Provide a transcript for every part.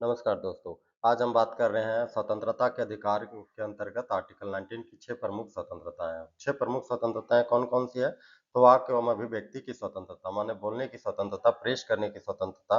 नमस्कार दोस्तों। आज हम बात कर रहे हैं स्वतंत्रता के अधिकार के अंतर्गत आर्टिकल 19 की 6 प्रमुख स्वतंत्रताएँ हैं। 6 प्रमुख स्वतंत्रताएँ कौन-कौन सी है? तो वाक एवं अभिव्यक्ति की स्वतंत्रता, माने बोलने की स्वतंत्रता, प्रेस करने की स्वतंत्रता,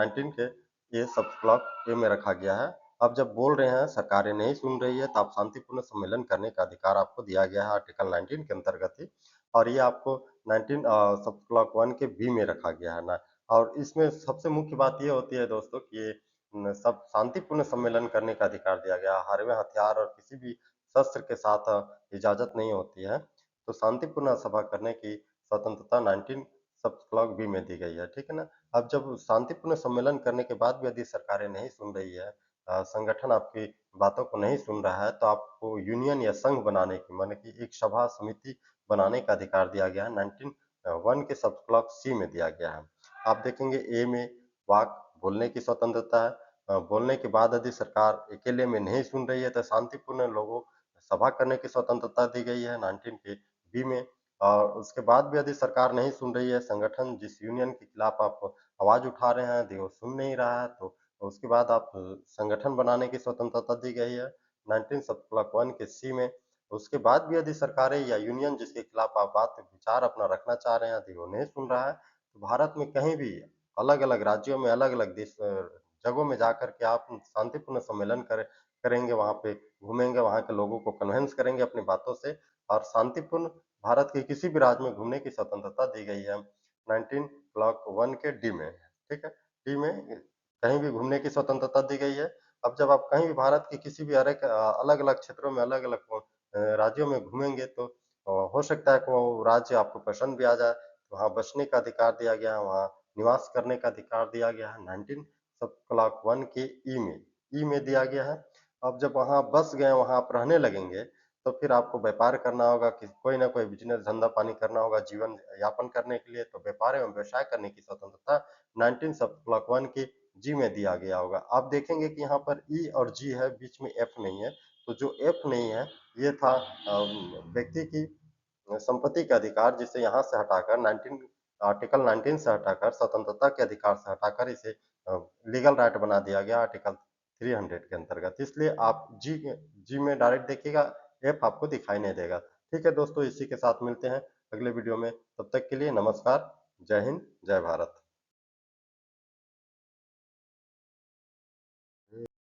19 के ये सब ब्लॉक ए में रखा गया है। अब जब बोल रहे हैं, सरकारें नहीं सुन रही है, तो आप शांतिपूर्ण सम्मेलन करने का अधिकार आपको दिया गया है आर्टिकल 19 के अंतर्गत ही, और ये आपको 19 सब ब्लॉक 1 के बी में रखा गया है ना। और इसमें सबसे मुख्य बात ये होती है दोस्तों कि ये सब शांतिपूर्ण सम्मेलन करने का अधिकार दिया गया है। हार्बे हथियार और किसी भी शस्त्र के साथ इजाज़त नहीं होती है। तो शांतिपूर्ण सभा करने की स्वतंत्रता 19 सब क्लॉक बी में दी गई है, ठीक है ना? अब जब शांतिपूर्ण सम्मेलन करने के बाद भी यदि सरकारें नहीं सुन रही है, संगठन आपकी बातों को नहीं सुन रहा है, तो आपको यूनियन या संघ बनाने की, माने कि एक सभा समिति बनाने का अधिकार दिया गया है। 19 1 के सब क्लॉक सी में दिया गया है। आप देखेंगे ए में वाक बोलने की स्वतंत्रता है। बोलने के बाद यदि सरकार अकेले में नहीं सुन रही है, तो शांतिपूर्ण लोगों सभा करने की स्वतंत्रता दी गई है 19 के बी में। और उसके बाद भी यदि सरकार नहीं सुन रही है, संगठन जिस यूनियन के खिलाफ आप आवाज उठा रहे हैं, यदि वो सुन नहीं रहा है, तो उसके बाद आप संगठन बनाने की स्वतंत्रता दी गई है 19 सब क्लॉक 1 के सी में। उसके बाद भी यदि सरकारें या यूनियन जिसके खिलाफ आप बात विचार अपना रखना चाह रहे हैं, यदि वो नहीं सुन रहा है, तो भारत में कहीं भी अलग-अलग राज्यों में, अलग-अलग जगहों में जाकर के आप शांतिपूर्ण सम्मेलन करेंगे, वहाँ पे घूमेंगे, वहाँ के लोगों को कन्विंस करेंगे अपनी बातों से, और शांतिपूर्ण भारत के किसी भी राज्य में घूमने की स्वतंत्रता दी गई है 19 ब्लॉक 1 के डी में, ठीक है? डी में कहीं भी घूमने की स्वतंत्रता दी गई है। अब जब आप कहीं भी भारत के किसी भी अलग-अलग क्षेत्रों में, अलग-अलग राज्यों में घूमेंगे, तो हो सकता है कि वो राज्य आपको पसंद भी आ जाए। वहाँ बसने का अधिकार दिया गया है, वहाँ निवास करने का अधिकार दिया गया है 19 सब क्लॉक 1 के ई में दिया गया है। अब जब वहाँ बस गए, वहाँ आप रहने लगेंगे, तो फिर आपको व्यापार करना होगा, कि कोई ना कोई बिज़नेस धंधा-पानी करना होगा जीवन यापन करने के लिए, तो व्यापार एवं व्यवसाय करने की स्वतंत्रता 19 सब ब्लॉक 1 के जी में दिया गया होगा। आप देखेंगे कि यहाँ पर ई और जी है, बीच में एफ नहीं है। तो जो एफ नहीं है, ये था व्यक्ति की संपत्ति के अधिकार, जिसे यहाँ से हटाकर 19 आर्टिकल 19 से हटाकर, स्वतंत्रता के अधिकार से हटाकर इसे लीगल राइट बना दिया गया आर्टिकल 300 के अंतर्गत। इसलिए आप जी में डायरेक्ट देखिएगा, एफ आपको दिखाई नहीं देगा। ठीक है दोस्तों, इसी के साथ मिलते हैं अगले वीडियो में। तब तक के लिए नमस्कार, जय हिंद, जय भारत।